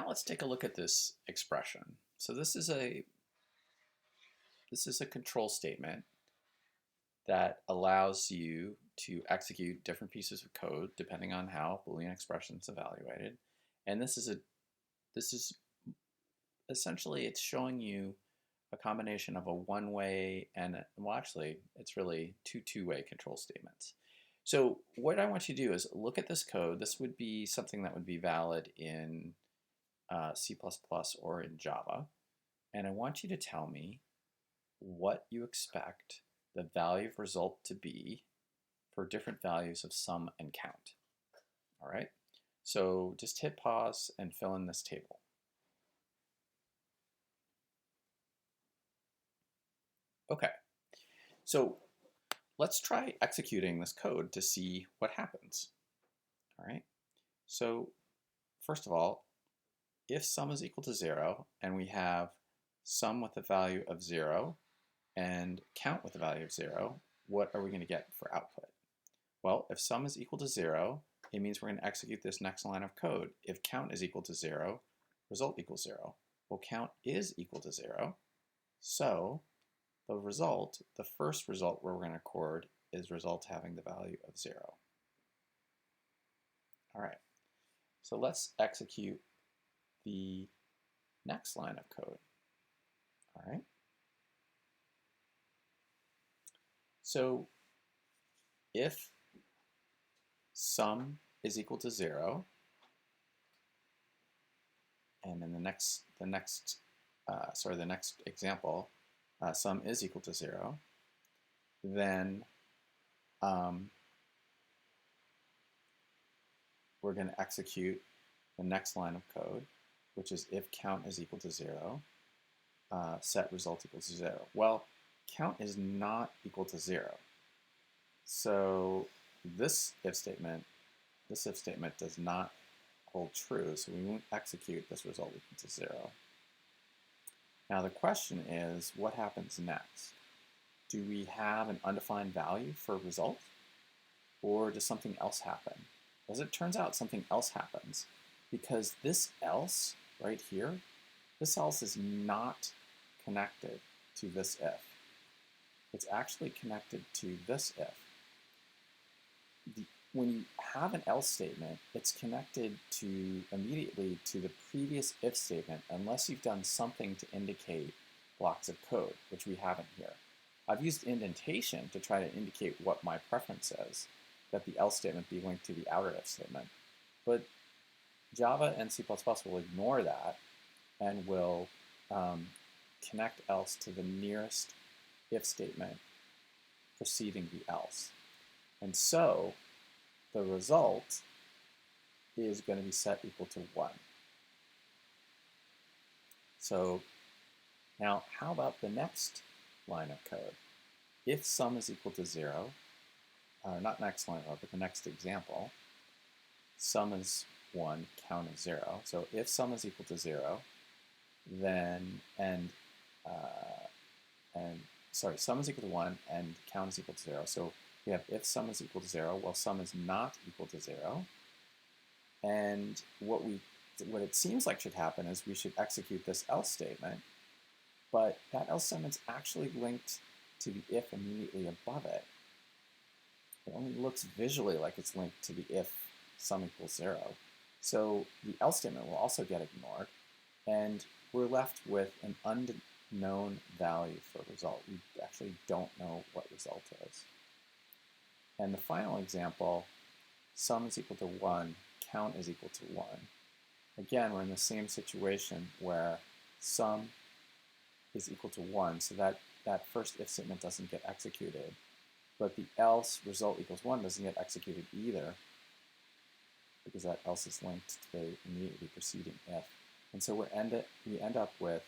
now let's take a look at this expression. So this is a control statement that allows you to execute different pieces of code depending on how Boolean expression is evaluated. And this is essentially, it's showing you a combination of a one-way and, well, actually it's really two-way control statements. So what I want you to do is look at this code. This would be something that would be valid in C++ or in Java. And I want you to tell me what you expect the value of result to be for different values of sum and count. All right, so just hit pause and fill in this table. Okay, so let's try executing this code to see what happens. All right, so first of all, if sum is equal to 0 and we have sum with a value of 0 and count with a value of 0, what are we going to get for output? Well, if sum is equal to 0, it means we're going to execute this next line of code. If count is equal to 0, result equals 0. Well, count is equal to 0, so the result, the first result we're going to record is result having the value of 0. All right, so let's execute the next line of code. All right. So if sum is equal to 0, and in the next example, sum is equal to 0, then we're going to execute the next line of code, which is if count is equal to 0, set result equals to 0. Well, count is not equal to 0. So this if statement does not hold true, so we won't execute this result equal to 0. Now the question is, what happens next? Do we have an undefined value for result, or does something else happen? As it turns out, something else happens, because this else right here, this else is not connected to this if. It's actually connected to this if. When you have an else statement, it's connected immediately to the previous if statement unless you've done something to indicate blocks of code, which we haven't here. I've used indentation to try to indicate what my preference is, that the else statement be linked to the outer if statement. But Java and C++ will ignore that and will connect else to the nearest if statement preceding the else. And so the result is going to be set equal to 1. So now how about the next line of code? If sum is equal to 0, not next line, but the next example, sum is 1, count is 0. So if sum is equal to 0, then, sum is equal to 1 and count is equal to 0. So we have if sum is equal to 0, well, sum is not equal to 0. And what it seems like should happen is we should execute this else statement, but that else statement's actually linked to the if immediately above it. It only looks visually like it's linked to the if sum equals 0. So the else statement will also get ignored, and we're left with an unknown value for result. We actually don't know what result is. And the final example, sum is equal to 1, count is equal to 1. Again, we're in the same situation where sum is equal to 1, so that first if statement doesn't get executed. But the else result equals 1 doesn't get executed either, because that else is linked to the immediately preceding if. And so we end up with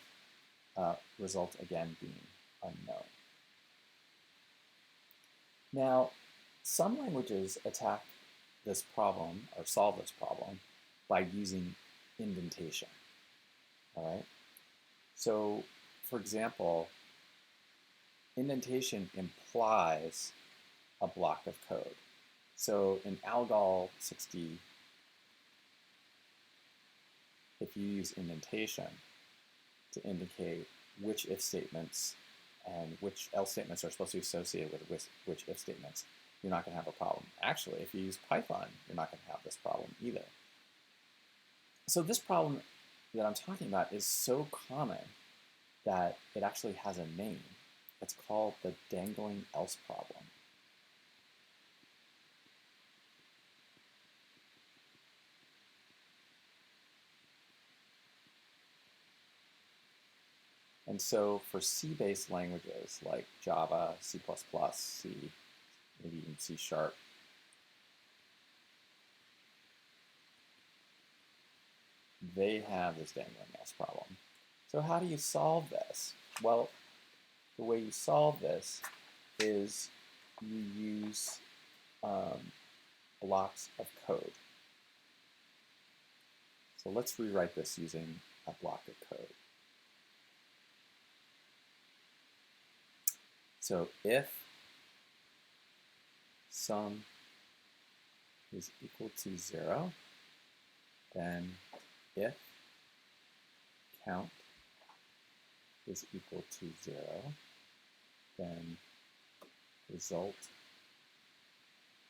result again being unknown. Now, some languages attack this problem or solve this problem by using indentation. All right. So, for example, indentation implies a block of code. So in Algol 60, if you use indentation to indicate which if statements and which else statements are supposed to be associated with which if statements, you're not going to have a problem. Actually, if you use Python, you're not going to have this problem either. So this problem that I'm talking about is so common that it actually has a name. It's called the dangling else problem. And so for C-based languages like Java, C++, C, maybe even C#, they have this dangling else problem. So how do you solve this? Well, the way you solve this is you use blocks of code. So let's rewrite this using a block of code. So if sum is equal to 0, then if count is equal to 0, then result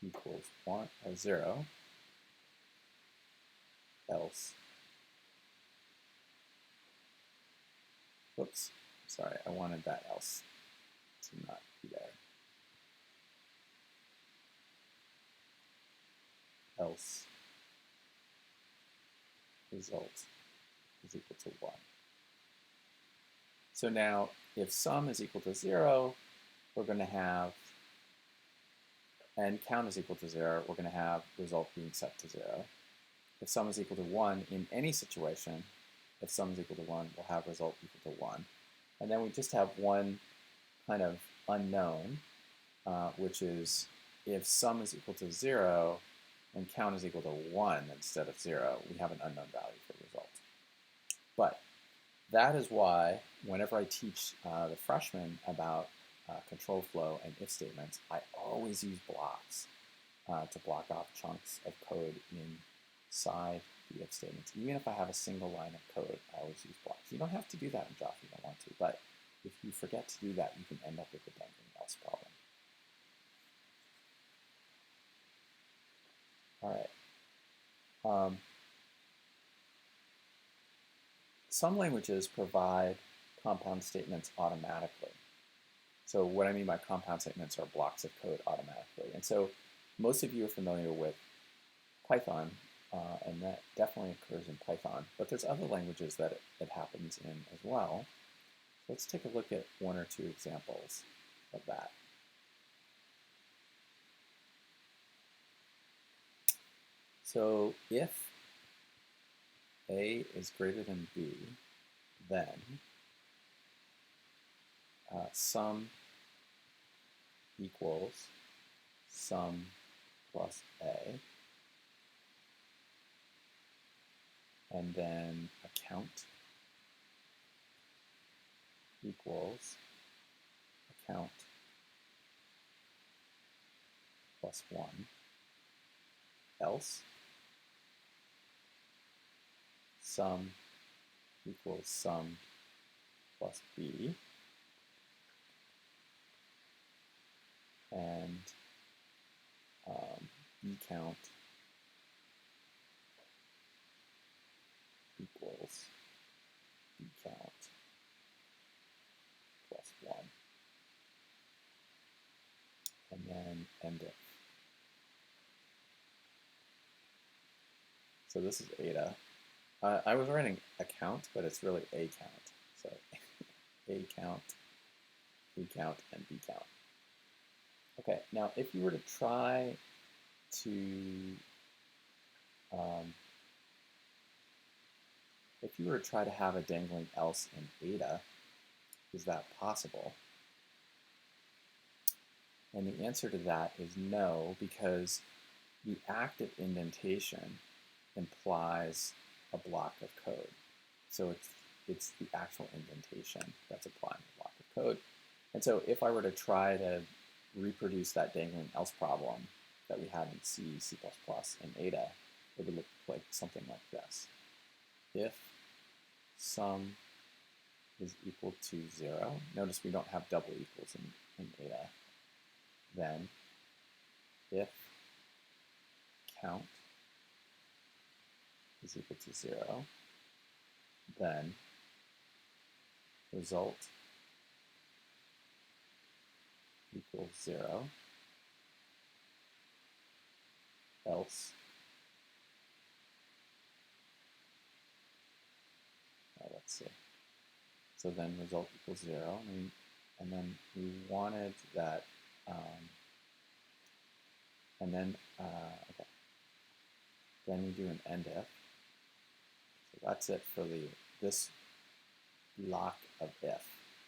equals 1 or 0, else. Whoops, sorry, I wanted that else to not be there. Else result is equal to 1. So now, if sum is equal to 0, we're going to have, and count is equal to 0, we're going to have result being set to 0. If sum is equal to 1 in any situation, if sum is equal to 1, we'll have result equal to 1. And then we just have one kind of unknown, which is if sum is equal to 0 and count is equal to 1 instead of 0, we have an unknown value for the result. But that is why whenever I teach the freshmen about control flow and if statements, I always use blocks to block off chunks of code inside the if statements. Even if I have a single line of code, I always use blocks. You don't have to do that in Java if you don't want to, but if you forget to do that, you can end up with the dangling else problem. All right. Some languages provide compound statements automatically. So what I mean by compound statements are blocks of code automatically. And so most of you are familiar with Python, and that definitely occurs in Python. But there's other languages that it happens in as well. Let's take a look at one or two examples of that. So if A is greater than B, then sum equals sum plus A, and then account equals account plus 1, else sum equals sum plus B, and B count equals B count plus 1, and then end it. So this is Ada. I was writing account, but it's really A count. So A count, B count, and B count. Okay, now if you were to try to have a dangling else in Ada, is that possible? And the answer to that is no, because the act of indentation implies a block of code. So it's the actual indentation that's applying the block of code. And so if I were to try to reproduce that dangling else problem that we had in C, C++, and Ada, it would look like something like this. if sum is equal to 0, notice we don't have double equals in Ada, then if count is equal to 0, then result equals 0, else let's see. So then result equals 0, and then we wanted that, and then, okay. Then we do an end if. So that's it for this block of if,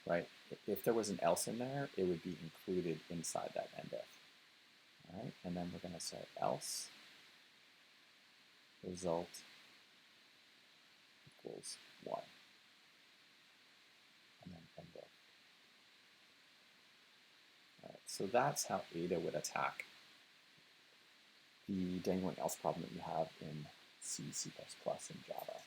right? If there was an else in there, it would be included inside that end if. All right, and then we're going to say else result equals 1. And then end if. All right, so that's how Ada would attack the dangling else problem that you have in C, C++, and Java.